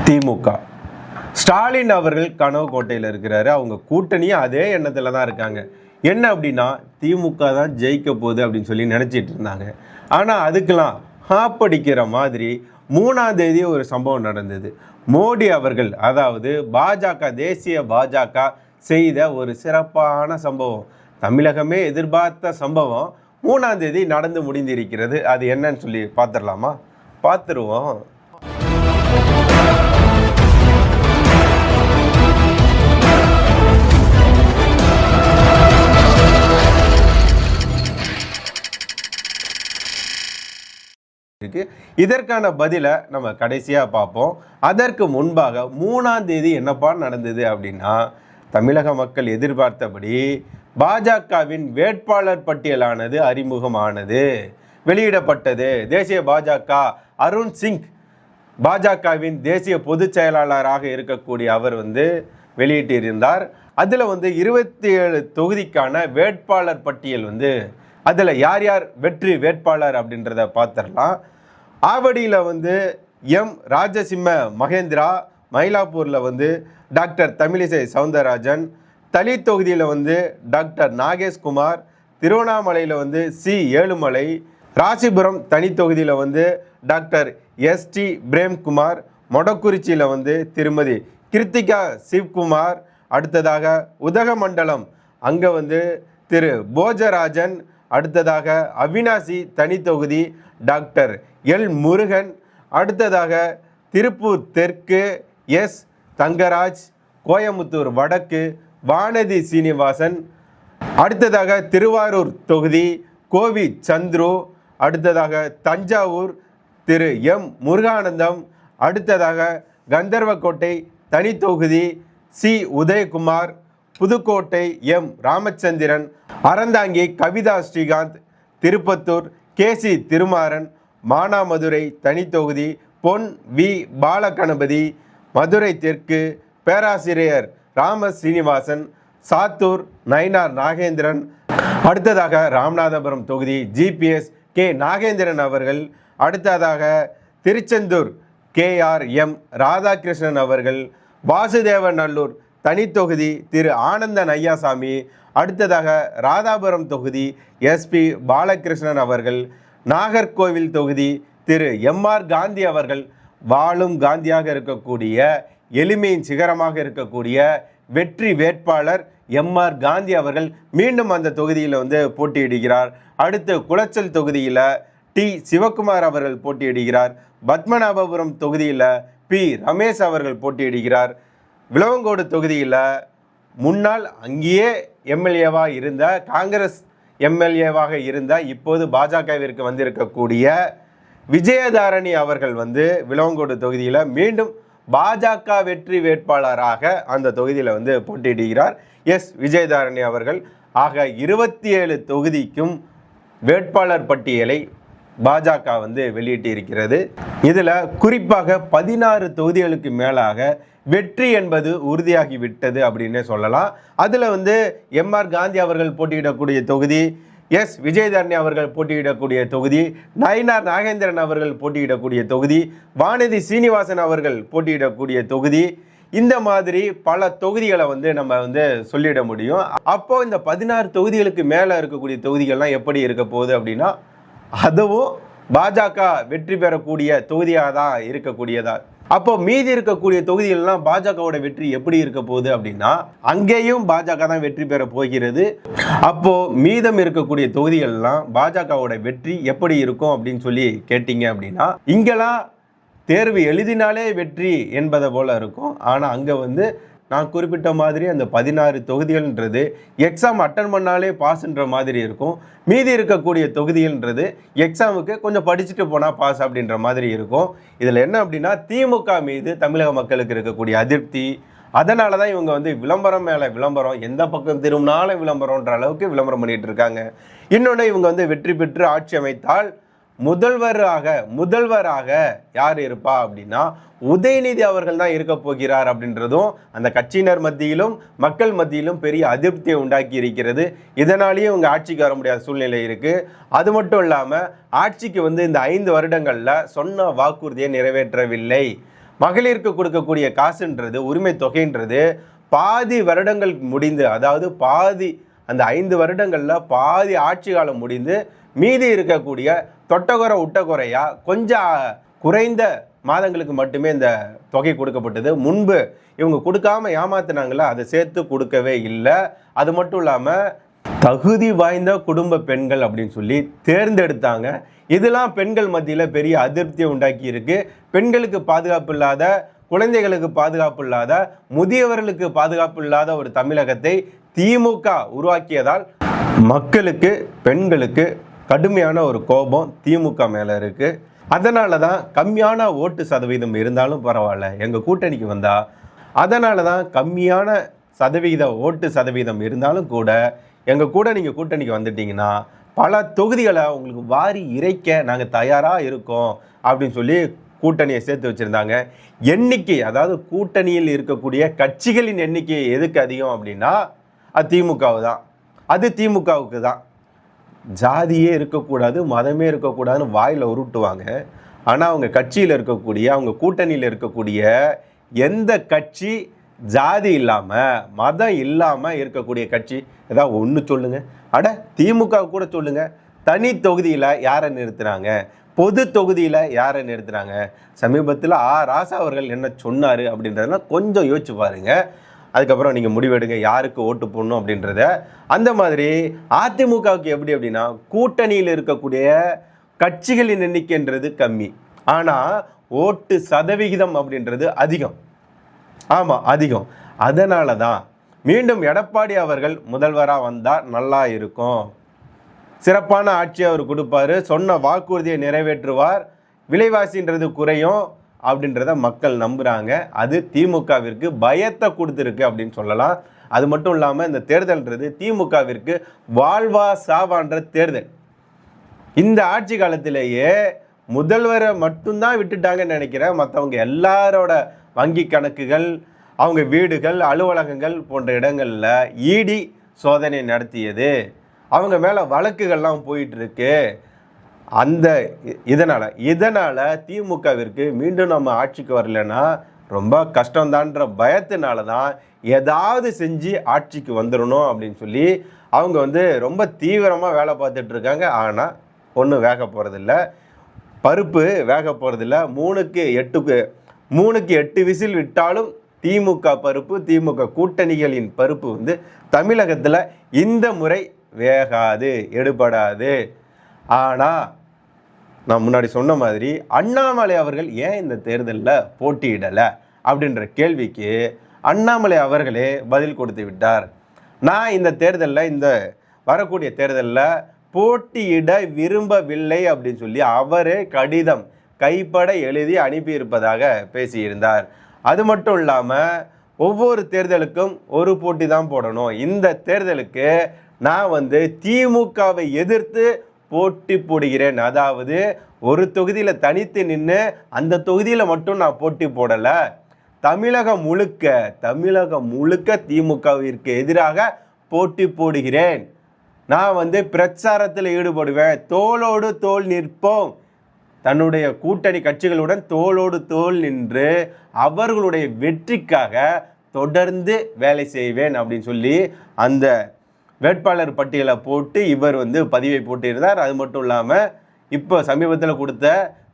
திமுக ஸ்டாலின் அவர்கள் கனவு கோட்டையில் இருக்கிறாரு. அவங்க கூட்டணியும் அதே எண்ணத்தில் தான் இருக்காங்க. என்ன அப்படின்னா திமுக தான் ஜெயிக்க போகுது அப்படின்னு சொல்லி நினச்சிட்டு இருந்தாங்க. ஆனால் அதுக்கெல்லாம் ஆப்படிக்கிற மாதிரி 3ஆம் தேதி ஒரு சம்பவம் நடந்தது. மோடி அவர்கள், அதாவது பாஜக, தேசிய பாஜக செய்த ஒரு சிறப்பான சம்பவம், தமிழகமே எதிர்பார்த்த சம்பவம் 3ஆம் தேதி நடந்து முடிந்திருக்கிறது. அது என்னன்னு சொல்லி பார்த்துடலாமா? பார்த்துருவோம். இதற்கான பதிலை நம்ம கடைசியாக பார்ப்போம். அதற்கு முன்பாக 3ஆம் தேதி என்னப்பா நடந்தது அப்படின்னா, தமிழக மக்கள் எதிர்பார்த்தபடி பாஜகவின் வேட்பாளர் பட்டியலானது அறிமுகமானது, வெளியிடப்பட்டது. தேசிய பாஜக அருண் சிங், பாஜகவின் தேசிய பொதுச் செயலாளராக இருக்கக்கூடிய அவர் வெளியிட்டிருந்தார். அதில் 27 தொகுதிக்கான வேட்பாளர் பட்டியல் அதில் யார் யார் வெற்றி வேட்பாளர் அப்படின்றத பார்த்துடலாம். ஆவடியில் எம் ராஜசிம்ம மகேந்திரா, மயிலாப்பூரில் டாக்டர் தமிழிசை சவுந்தரராஜன், தளி தொகுதியில் டாக்டர் நாகேஷ்குமார், திருவண்ணாமலையில் சி ஏழுமலை, ராசிபுரம் தனி தொகுதியில் டாக்டர் எஸ்டி பிரேம்குமார், மொடக்குறிச்சியில் திருமதி கிருத்திகா சிவ்குமார், அடுத்ததாக உதகமண்டலம் அங்கே திரு போஜராஜன், அடுத்ததாக அவினாசி தனி தொகுதி டாக்டர் எல் முருகன், அடுத்ததாக திருப்பூர் தெற்கு எஸ் தங்கராஜ், கோயமுத்தூர் வடக்கு வானதி சீனிவாசன், அடுத்ததாக திருவாரூர் தொகுதி கோவி சந்துரு, அடுத்ததாக தஞ்சாவூர் திரு எம் முருகானந்தம், அடுத்ததாக கந்தர்வக்கோட்டை தனி தொகுதி சி உதயகுமார், புதுக்கோட்டை எம் ராமச்சந்திரன், அறந்தாங்கி கவிதா ஸ்ரீகாந்த், திருப்பத்தூர் கேசி திருமாறன், மானாமதுரை தனி தொகுதி பொன் வி பாலகணபதி, மதுரை தெற்கு பேராசிரியர் ராம சீனிவாசன், சாத்தூர் நயினார் நாகேந்திரன், அடுத்ததாக ராமநாதபுரம் தொகுதி ஜிபிஎஸ் கே நாகேந்திரன் அவர்கள், அடுத்ததாக திருச்செந்தூர் KRM ராதாகிருஷ்ணன் அவர்கள், வாசுதேவநல்லூர் தனி தொகுதி திரு ஆனந்தன் ஐயாசாமி, அடுத்ததாக ராதாபுரம் தொகுதி SP பாலகிருஷ்ணன் அவர்கள், நாகர்கோவில் தொகுதி திரு MR காந்தி அவர்கள், வாழும் காந்தியாக இருக்கக்கூடிய, எளிமையின் சிகரமாக இருக்கக்கூடிய வெற்றி வேட்பாளர் MR காந்தி அவர்கள் மீண்டும் அந்த தொகுதியில் போட்டியிடுகிறார். அடுத்து குளச்சல் தொகுதியில் டி சிவகுமார் அவர்கள் போட்டியிடுகிறார். பத்மநாபபுரம் தொகுதியில் பி ரமேஷ் அவர்கள் போட்டியிடுகிறார். விளவங்கோடு தொகுதியில் முன்னாள் அங்கேயே எம்எல்ஏவாக இருந்த, காங்கிரஸ் எம்எல்ஏவாக இருந்த, இப்போது பாஜகவிற்கு வந்திருக்கக்கூடிய விஜயதாரணி அவர்கள் விளவங்கோடு தொகுதியில் மீண்டும் பாஜக வெற்றி வேட்பாளராக அந்த தொகுதியில் போட்டியிடுகிறார் எஸ் விஜயதாரணி அவர்கள். ஆக 27 தொகுதிக்கும் வேட்பாளர் பட்டியலை பாஜக வெளியிட்டு இருக்கிறது. இதில் குறிப்பாக 16 தொகுதிகளுக்கு மேலாக வெற்றி என்பது உறுதியாகிவிட்டது அப்படின்னே சொல்லலாம். அதில் MR காந்தி அவர்கள் போட்டியிடக்கூடிய தொகுதி, எஸ் விஜயதாரணி அவர்கள் போட்டியிடக்கூடிய தொகுதி, நயினார் நாகேந்திரன் அவர்கள் போட்டியிடக்கூடிய தொகுதி, வானதி சீனிவாசன் அவர்கள் போட்டியிடக்கூடிய தொகுதி, இந்த மாதிரி பல தொகுதிகளை நம்ம சொல்லிட முடியும். அப்போ இந்த 16 தொகுதிகளுக்கு மேலே இருக்கக்கூடிய தொகுதிகள்லாம் எப்படி இருக்க போகுது அப்படின்னா, அதுவும் பாஜக வெற்றி பெறக்கூடிய தொகுதியாக தான் இருக்கக்கூடியதா. அப்போ மீதி இருக்கக்கூடிய தொகுதிகள்லாம் பாஜகவோட வெற்றி எப்படி இருக்க போகுது அப்படின்னா, அங்கேயும் பாஜக தான் வெற்றி பெற போகிறது. அப்போ மீதம் இருக்கக்கூடிய தொகுதிகள்லாம் பாஜகவோட வெற்றி எப்படி இருக்கும் அப்படின்னு சொல்லி கேட்டீங்க அப்படின்னா, இங்கெல்லாம் தேர்வு எழுதினாலே வெற்றி என்பதை போல இருக்கும். ஆனால் அங்கே நான் குறிப்பிட்ட மாதிரி அந்த 16 தொகுதிகள்ன்றது எக்ஸாம் அட்டன் பண்ணாலே பாஸ்ன்ற மாதிரி இருக்கும். மீதி இருக்கக்கூடிய தொகுதிகள்ன்றது எக்ஸாமுக்கு கொஞ்சம் படிச்சுட்டு போனால் பாஸ் அப்படின்ற மாதிரி இருக்கும். இதில் என்ன அப்படின்னா, திமுக மீது தமிழக மக்களுக்கு இருக்கக்கூடிய அதிருப்தி, அதனால தான் இவங்க விளம்பரம் மேலே விளம்பரம், எந்த பக்கம் திரும்பினாலும் விளம்பரம்ன்ற அளவுக்கு விளம்பரம் பண்ணிட்டு இருக்காங்க. இன்னொன்று, இவங்க வெற்றி பெற்று ஆட்சி அமைத்தால் முதல்வராக யார் இருப்பா அப்படின்னா உதயநிதி அவர்கள் தான் இருக்க போகிறார் அப்படின்றதும் அந்த கட்சியினர் மத்தியிலும் மக்கள் மத்தியிலும் பெரிய அதிருப்தியை உண்டாக்கி இருக்கிறது. இதனாலேயே இவங்க ஆட்சிக்கு வர முடியாத சூழ்நிலை இருக்குது. அது மட்டும் இல்லாமல் ஆட்சிக்கு இந்த 5 வருடங்களில் சொன்ன வாக்குறுதியை நிறைவேற்றவில்லை. மகளிருக்கு கொடுக்கக்கூடிய காசுன்றது, உரிமை தொகைன்றது பாதி வருடங்கள் முடிந்து, அதாவது பாதி அந்த 5 வருடங்களில் பாதி ஆட்சி காலம் முடிந்து மீதி இருக்கக்கூடிய தொட்டகுறை உட்டகுறையா கொஞ்சம் குறைந்த மாதங்களுக்கு மட்டுமே இந்த தொகை கொடுக்கப்பட்டது. முன்பு இவங்க கொடுக்காம ஏமாத்தினாங்களா, அதை சேர்த்து கொடுக்கவே இல்லை. அது மட்டும் இல்லாமல் தகுதி வாய்ந்த குடும்ப பெண்கள் அப்படின்னு சொல்லி தேர்ந்தெடுத்தாங்க. இதெல்லாம் பெண்கள் மத்தியில் பெரிய அதிருப்தியை உண்டாக்கி இருக்கு. பெண்களுக்கு பாதுகாப்பு இல்லாத, குழந்தைகளுக்கு பாதுகாப்பு இல்லாத, முதியவர்களுக்கு பாதுகாப்பு இல்லாத ஒரு தமிழகத்தை திமுக உருவாக்கியதால் மக்களுக்கு, பெண்களுக்கு கடுமையான ஒரு கோபம் திமுக மேலே இருக்கு. அதனால தான் கம்மியான ஓட்டு சதவீதம் இருந்தாலும் பரவாயில்ல, எங்கள் கூட்டணிக்கு வந்தா, அதனால தான் கம்மியான ஓட்டு சதவீதம் இருந்தாலும் கூட எங்கள் கூட நீங்கள் கூட்டணிக்கு வந்துட்டீங்கன்னா பல தொகுதிகளை உங்களுக்கு வாரி இறைக்க நாங்கள் தயாராக இருக்கோம் அப்படின்னு சொல்லி கூட்டணியை சேர்த்து வச்சுருந்தாங்க. எண்ணிக்கை, அதாவது கூட்டணியில் இருக்கக்கூடிய கட்சிகளின் எண்ணிக்கை எதுக்கு அதிகம் அப்படின்னா அது திமுகவு தான். அது திமுகவுக்கு தான். ஜாதியே இருக்கக்கூடாது, மதமே இருக்கக்கூடாதுன்னு வாயில் உருட்டுவாங்க. ஆனால் அவங்க கட்சியில் இருக்கக்கூடிய, அவங்க கூட்டணியில் இருக்கக்கூடிய எந்த கட்சி ஜாதி இல்லாமல், மதம் இல்லாமல் இருக்கக்கூடிய கட்சி ஏதாவது ஒன்று சொல்லுங்கள். அட திமுக கூட சொல்லுங்கள். தனி தொகுதியில் யாரை நிறுத்துகிறாங்க, பொது தொகுதியில் யாரை நிறுத்துகிறாங்க, சமீபத்தில் ராசா அவர்கள் என்ன சொன்னார் அப்படின்றதெல்லாம் கொஞ்சம் யோசிச்சு பாருங்கள். அதுக்கப்புறம் நீங்கள் முடிவெடுங்க யாருக்கு ஓட்டு போடணும் அப்படின்றத. அந்த மாதிரி அதிமுகவுக்கு எப்படி அப்படின்னா, கூட்டணியில் இருக்கக்கூடிய கட்சிகளின் எண்ணிக்கைன்றது கம்மி, ஆனால் ஓட்டு சதவிகிதம் அப்படின்றது அதிகம். ஆமாம், அதிகம். அதனால தான் மீண்டும் எடப்பாடி அவர்கள் முதல்வராக வந்தால் நல்லா இருக்கும். சிறப்பான ஆட்சி அவர் கொடுப்பாரு, சொன்ன வாக்குறுதியை நிறைவேற்றுவார், விலைவாசின்றது குறையும் அப்படின்றத மக்கள் நம்புகிறாங்க. அது திமுகவிற்கு பயத்தை கொடுத்துருக்கு அப்படின்னு சொல்லலாம். அது மட்டும் இல்லாமல் இந்த தேர்தல்ன்றது திமுகவிற்கு வாழ்வா சாவான்ற தேர்தல். இந்த ஆட்சி காலத்திலேயே முதல்வரை மட்டும்தான் விட்டுட்டாங்கன்னு நினைக்கிறேன். மற்றவங்க எல்லாரோட வங்கி கணக்குகள், அவங்க வீடுகள், அலுவலகங்கள் போன்ற இடங்களில் இடி சோதனை நடத்தியது, அவங்க மேலே வழக்குகள்லாம் போயிட்டுருக்கு. அந்த இதனால் திமுகவிற்கு மீண்டும் நம்ம ஆட்சிக்கு வரலன்னா ரொம்ப கஷ்டம்தான்ற பயத்தினால தான் ஏதாவது செஞ்சு ஆட்சிக்கு வந்துடணும் அப்படின்னு சொல்லி அவங்க ரொம்ப தீவிரமாக வேலை பார்த்துட்டு இருக்காங்க. ஆனால் ஒன்றும் வேக போகிறதில்ல, பருப்பு வேக போகிறதில்ல. 3க்கு 8 விசில் விட்டாலும் திமுக பருப்பு, திமுக கூட்டணிகளின் பருப்பு தமிழகத்தில் இந்த முறை வேகாது, எடுபடாது. ஆனால் நான் முன்னாடி சொன்ன மாதிரி அண்ணாமலை அவர்கள் ஏன் இந்த தேர்தலில் போட்டியிடலை அப்படின்ற கேள்விக்கு அண்ணாமலை அவர்களே பதில் கொடுத்து விட்டார். நான் இந்த தேர்தலில், இந்த வரக்கூடிய தேர்தலில் போட்டியிட விரும்பவில்லை அப்படின்னு சொல்லி அவரே கடிதம் கைப்பட எழுதி அனுப்பியிருப்பதாக பேசியிருந்தார். அது மட்டும் இல்லாமல் ஒவ்வொரு தேர்தலுக்கும் ஒரு போட்டி தான் போடணும், இந்த தேர்தலுக்கு நான் திமுகவை எதிர்த்து போட்டி போடுகிறேன், அதாவது ஒரு தொகுதியில் தனித்து நின்று அந்த தொகுதியில் மட்டும் நான் போட்டி போடலை, தமிழகம் முழுக்க திமுகவிற்கு எதிராக போட்டி போடுகிறேன், நான் பிரச்சாரத்தில் ஈடுபடுவேன், தோளோடு தோள் நிற்போம், தன்னுடைய கூட்டணி கட்சிகளுடன் தோளோடு தோள் நின்று அவர்களுடைய வெற்றிக்காக தொடர்ந்து வேலை செய்வேன் அப்படின்னு சொல்லி அந்த வேட்பாளர் பட்டியலை போட்டு இவர் பதிவை போட்டிருந்தார். அது மட்டும் இல்லாமல் இப்போ சமீபத்தில் கொடுத்த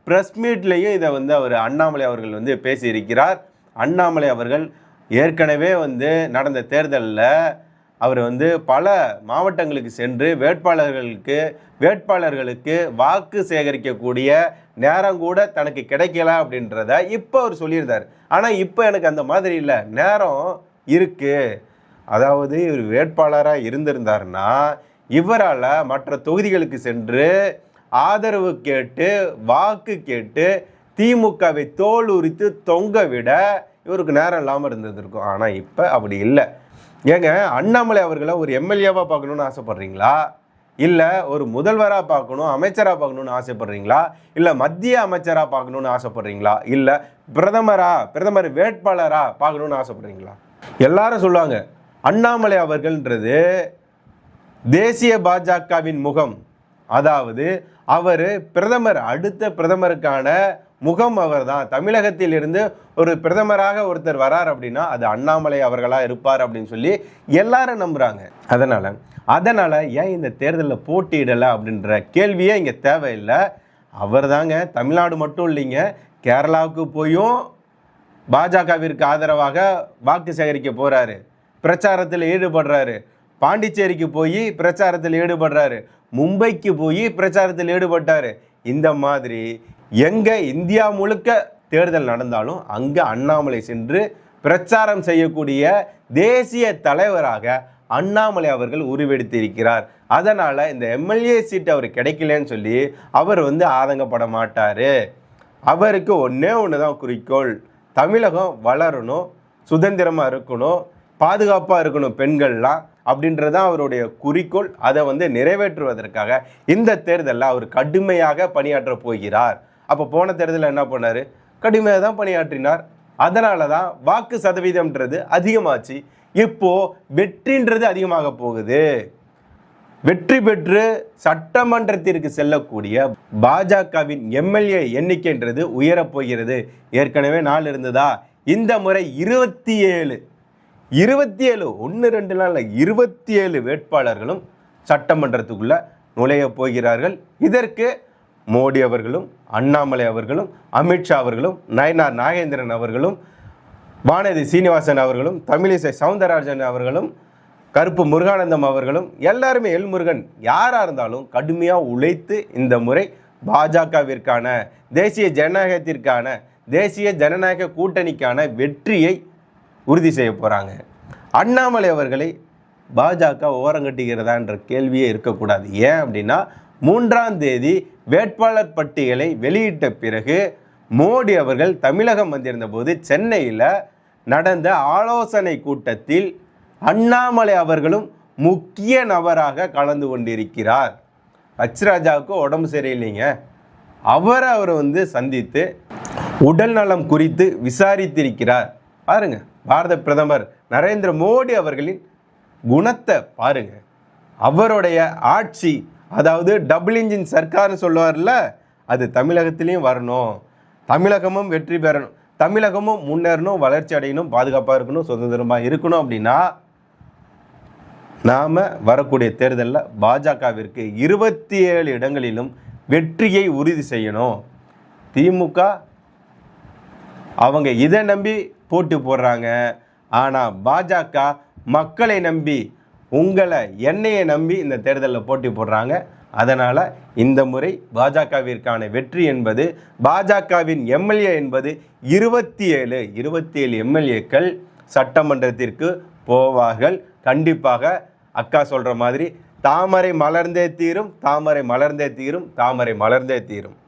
ப்ரெஸ் மீட்லேயும் இதை அவர் அண்ணாமலை அவர்கள் பேசியிருக்கிறார். அண்ணாமலை அவர்கள் ஏற்கனவே நடந்த தேர்தலில் அவர் பல மாவட்டங்களுக்கு சென்று வேட்பாளர்களுக்கு வாக்கு சேகரிக்கக்கூடிய நேரம் கூட தனக்கு கிடைக்கல அப்படின்றத இப்போ அவர் சொல்லியிருந்தார். ஆனால் இப்போ எனக்கு அந்த மாதிரி இல்லை, நேரம் இருக்குது. அதாவது இவர் வேட்பாளராக இருந்திருந்தார்னா இவரால் மற்ற தொகுதிகளுக்கு சென்று ஆதரவு கேட்டு வாக்கு கேட்டு திமுகவை தோல் உரித்து தொங்க விட இவருக்கு நேரம் இல்லாமல் இருந்திருக்கும். ஆனால் இப்போ அப்படி இல்லை. ஏங்க, அண்ணாமலை அவர்களை ஒரு எம்எல்ஏவாக பார்க்கணுன்னு ஆசைப்பட்றீங்களா, இல்லை ஒரு முதல்வராக பார்க்கணும், அமைச்சராக பார்க்கணுன்னு ஆசைப்பட்றீங்களா, இல்லை மத்திய அமைச்சராக பார்க்கணுன்னு ஆசைப்பட்றீங்களா, இல்லை பிரதமர் வேட்பாளராக பார்க்கணுன்னு ஆசைப்பட்றீங்களா? எல்லாரும் சொல்லுவாங்க அண்ணாமலை அவர்கள்ன்றது தேசிய பாஜகவின் முகம், அதாவது அவர் அடுத்த பிரதமருக்கான முகம் அவர் தான். தமிழகத்தில் இருந்து ஒரு பிரதமராக ஒருத்தர் வரார் அப்படின்னா அது அண்ணாமலை அவர்களாக இருப்பார் அப்படின்னு சொல்லி எல்லாரும் நம்புகிறாங்க. அதனால் ஏன் இந்த தேர்தலில் போட்டியிடலை அப்படின்ற கேள்வியே இங்கே தேவையில்லை. அவர் தாங்க தமிழ்நாடு மட்டும் இல்லைங்க, கேரளாவுக்கு போயும் பாஜகவிற்கு ஆதரவாக வாக்கு சேகரிக்க போகிறாரு, பிரச்சாரத்தில் ஈடுபடுறாரு. பாண்டிச்சேரிக்கு போய் பிரச்சாரத்தில் ஈடுபடுறாரு, மும்பைக்கு போய் பிரச்சாரத்தில் ஈடுபட்டார். இந்த மாதிரி எங்கே இந்தியா முழுக்க தேர்தல் நடந்தாலும் அங்கே அண்ணாமலை சென்று பிரச்சாரம் செய்யக்கூடிய தேசிய தலைவராக அண்ணாமலை அவர்கள் உருவெடுத்திருக்கிறார். அதனால் இந்த எம்எல்ஏ சீட் அவர் கிடைக்கலன்னு சொல்லி அவர் ஆதங்கப்பட மாட்டார். அவருக்கு ஒன்றே ஒன்று தான் குறிக்கோள், தமிழகம் வளரணும், சுதந்திரமாக இருக்கணும், பாதுகாப்பாக இருக்கணும் பெண்கள்லாம் அப்படின்றதான் அவருடைய குறிக்கோள். அதை நிறைவேற்றுவதற்காக இந்த தேர்தலில் அவர் கடுமையாக பணியாற்ற போகிறார். அப்போ போன தேர்தலில் என்ன பண்ணார்? கடுமையாக தான் பணியாற்றினார். அதனால தான் வாக்கு சதவீதம்ன்றது அதிகமாச்சு. இப்போது வெற்றின்றது அதிகமாக போகுது. வெற்றி பெற்று சட்டமன்றத்திற்கு செல்லக்கூடிய பாஜகவின் எம்எல்ஏ எண்ணிக்கைன்றது உயரப்போகிறது. ஏற்கனவே 4 இருந்ததா, இந்த முறை 27 1 2 நாள் 27 வேட்பாளர்களும் சட்டமன்றத்துக்குள்ள நுழைய போகிறார்கள். இதற்கு மோடி அவர்களும், அண்ணாமலை அவர்களும், அமித்ஷா அவர்களும், நயனார் நாகேந்திரன் அவர்களும், வானதி சீனிவாசன் அவர்களும், தமிழிசை சவுந்தரராஜன் அவர்களும், கருப்பு முருகானந்தம் அவர்களும், எல்லாருமே எல்முருகன் யாராக இருந்தாலும் கடுமையாக உழைத்து இந்த முறை பாஜகவிற்கான, தேசிய ஜனநாயகத்திற்கான, தேசிய ஜனநாயக கூட்டணிக்கான வெற்றியை உறுதி செய்ய போகிறாங்க. அண்ணாமலை அவர்களை பாஜக ஓரங்கட்டுகிறதான்ற கேள்வியே இருக்கக்கூடாது. ஏன் அப்படின்னா 3ஆம் தேதி வேட்பாளர் பட்டியலை வெளியிட்ட பிறகு மோடி அவர்கள் தமிழகம் வந்திருந்த போது சென்னையில் நடந்த ஆலோசனை கூட்டத்தில் அண்ணாமலை அவர்களும் முக்கிய நபராக கலந்து கொண்டிருக்கிறார். ராஜாவுக்கு உடம்பு சரியில்லைங்க, அவர் சந்தித்து உடல் நலம் குறித்து விசாரித்திருக்கிறார். பாருங்க, பாரத பிரதமர் நரேந்திர மோடி அவர்களின் குணத்தை பாருங்க. அவருடைய ஆட்சி, அதாவது டபுள் இன்ஜின் சர்க்கார்னு சொல்லுவார்ல, அது தமிழகத்திலையும் வரணும், தமிழகமும் வெற்றி பெறணும், தமிழகமும் முன்னேறணும், வளர்ச்சி அடையணும், பாதுகாப்பாக இருக்கணும், சுதந்திரமாக இருக்கணும். அப்படின்னா நாம் வரக்கூடிய தேர்தலில் பாஜகவிற்கு 27 இடங்களிலும் வெற்றியை உறுதி செய்யணும். திமுக அவங்க இதை நம்பி போட்டி போடுறாங்க. ஆனால் பாஜக மக்களை நம்பி, உங்களை என்னையை நம்பி இந்த தேர்தலில் போட்டி போடுறாங்க. அதனால் இந்த முறை பாஜகவிற்கான வெற்றி என்பது, பாஜகவின் எம்எல்ஏ என்பது 27 எம்எல்ஏக்கள் சட்டமன்றத்திற்கு போவார்கள். கண்டிப்பாக அக்கா சொல்கிற மாதிரி தாமரை மலர்ந்தே தீரும், தாமரை மலர்ந்தே தீரும், தாமரை மலர்ந்தே தீரும்.